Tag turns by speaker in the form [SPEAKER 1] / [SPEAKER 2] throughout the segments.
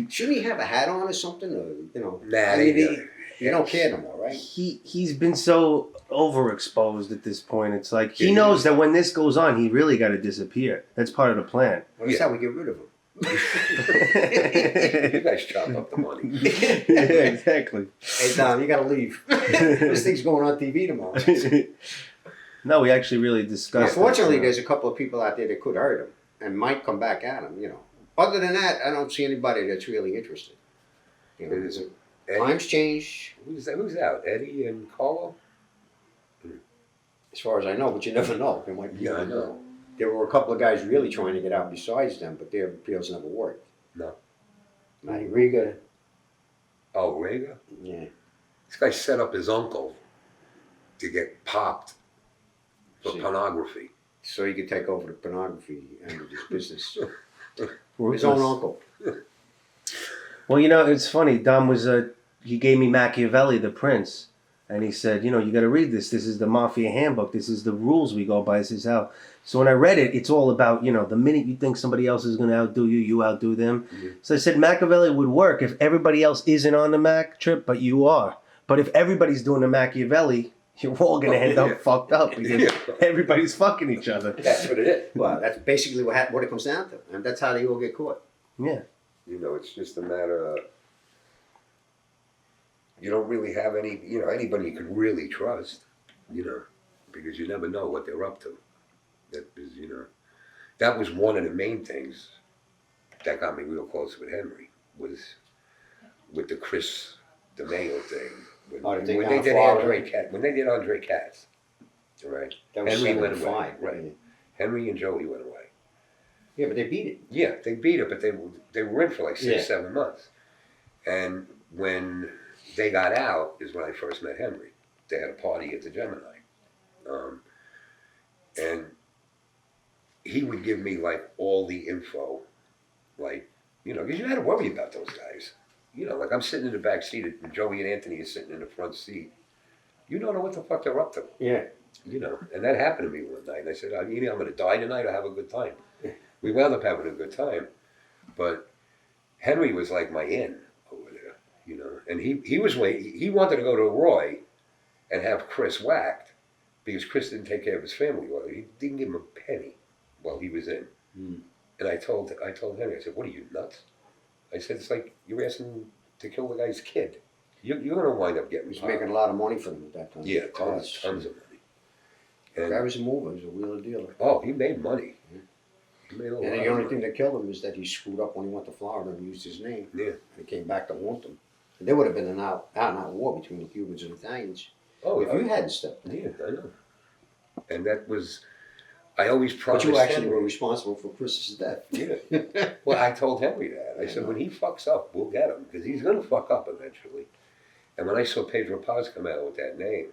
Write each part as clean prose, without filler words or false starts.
[SPEAKER 1] Shouldn't he have a hat on or something? Or, you know,
[SPEAKER 2] Nah,
[SPEAKER 1] I mean, you don't care no more, right?
[SPEAKER 3] He's been so overexposed at this point. It's like he knows that when this goes on, he really got to disappear. That's part of the plan.
[SPEAKER 1] Well, that's how we get rid of him.
[SPEAKER 2] You guys chop up the money.
[SPEAKER 3] Yeah, exactly.
[SPEAKER 1] Hey, Dom, you got to leave. This thing's going on TV tomorrow.
[SPEAKER 3] No, we actually really discussed.
[SPEAKER 1] Unfortunately, there's a couple of people out there that could hurt him and might come back at him. You know. Other than that, I don't see anybody that's really interested. You know, times change.
[SPEAKER 2] Who's out? Eddie and Carlo?
[SPEAKER 1] As far as I know, but you never know. There might be.
[SPEAKER 2] Yeah, I know.
[SPEAKER 1] There were a couple of guys really trying to get out besides them, but their appeals never worked.
[SPEAKER 2] No.
[SPEAKER 1] Matty Riga.
[SPEAKER 2] Oh, Riga?
[SPEAKER 1] Yeah.
[SPEAKER 2] This guy set up his uncle to get popped for pornography.
[SPEAKER 1] So he could take over the pornography end of his business. His own uncle.
[SPEAKER 3] Well, you know, it's funny. Dom was he gave me Machiavelli, the Prince, and he said, you know, you got to read this. This is the Mafia handbook. This is the rules we go by. This is how. So when I read it, it's all about, you know, the minute you think somebody else is going to outdo you, you outdo them. Mm-hmm. So I said Machiavelli would work if everybody else isn't on the Mac trip, but you are. But if everybody's doing the Machiavelli, you're all going to end up fucked up because everybody's fucking each other.
[SPEAKER 1] That's what it is. Well, that's basically what it comes down to. And that's how they all get caught.
[SPEAKER 3] Yeah.
[SPEAKER 2] You know, it's just a matter of, you don't really have any, you know, anybody you can really trust, you know, because you never know what they're up to. That is, you know, that was one of the main things that got me real close with Henery, was with the Chris DeMeo thing. When they did Andre Katz, right?
[SPEAKER 1] That was
[SPEAKER 2] Henery went away,
[SPEAKER 1] 5,
[SPEAKER 2] right? Yeah. Henery and Joey went away.
[SPEAKER 1] Yeah, but they beat it.
[SPEAKER 2] Yeah, they beat it, but they were in for like 6-7 months. And when they got out is when I first met Henery. They had a party at the Gemini. And he would give me like all the info, like, you know, because you had to worry about those guys. You know, like I'm sitting in the back seat and Joey and Anthony is sitting in the front seat. You don't know what the fuck they're up to.
[SPEAKER 1] Yeah.
[SPEAKER 2] You know, and that happened to me one night. And I said, either I'm going to die tonight or have a good time. We wound up having a good time. But Henery was like my in over there, you know. And he wanted to go to Roy and have Chris whacked because Chris didn't take care of his family well. He didn't give him a penny while he was in. Mm. And I told Henery, I said, what are you, nuts? I said, it's like you're asking to kill the guy's kid. You're going to wind up getting...
[SPEAKER 1] He was making a lot of money for them at that time.
[SPEAKER 2] Yeah, tons of money.
[SPEAKER 1] The guy was a mover. He was a wheeler dealer.
[SPEAKER 2] Oh, he made money. Yeah. He made a lot
[SPEAKER 1] and the only thing that killed him is that he screwed up when he went to Florida and used his name.
[SPEAKER 2] Yeah.
[SPEAKER 1] And he came back to haunt them. And there would have been an out-and-out war between the Cubans and Italians.
[SPEAKER 2] Oh,
[SPEAKER 1] if you hadn't stepped in.
[SPEAKER 2] Yeah, I know. And that was... I always promised
[SPEAKER 1] But you actually
[SPEAKER 2] Henery.
[SPEAKER 1] were responsible for Chris's death.
[SPEAKER 2] Yeah. Well, I told Henery that. I said, when he fucks up, we'll get him. Because he's going to fuck up eventually. And when I saw Pedro Paz come out with that name,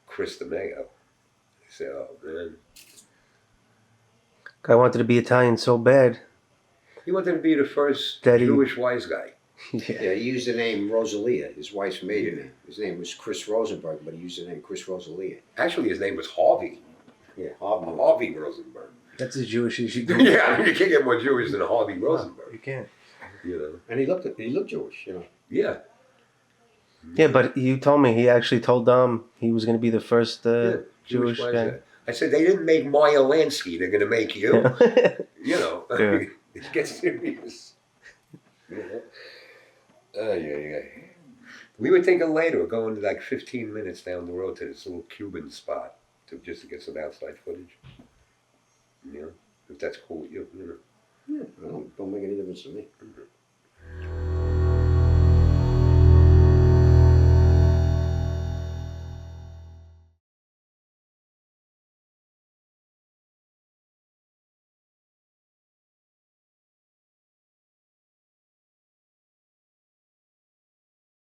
[SPEAKER 2] Chris DeMeo, I said, oh, man.
[SPEAKER 3] Guy wanted to be Italian so bad.
[SPEAKER 2] He wanted to be the first Jewish wise guy.
[SPEAKER 1] Yeah, he used the name Rosalia, his wife's maiden name. His name was Chris Rosenberg, but he used the name Chris Rosalia.
[SPEAKER 2] Actually, his name was Harvey.
[SPEAKER 1] Yeah,
[SPEAKER 2] Harvey Rosenberg.
[SPEAKER 3] That's as Jewish as you do.
[SPEAKER 2] Yeah, you can't get more Jewish than Harvey Rosenberg.
[SPEAKER 3] No, you can't.
[SPEAKER 2] You know.
[SPEAKER 1] And he looked Jewish, you know.
[SPEAKER 2] Yeah.
[SPEAKER 3] Yeah, but you told me he actually told Dom he was going to be the first Jewish guy.
[SPEAKER 2] I said, they didn't make Maya Lansky, they're going to make you. You know, it gets serious. You know? Yeah. We were thinking later of going like 15 minutes down the road to this little Cuban spot just to get some outside footage. You know, if that's cool with you, you know.
[SPEAKER 1] Yeah, don't make any difference to me.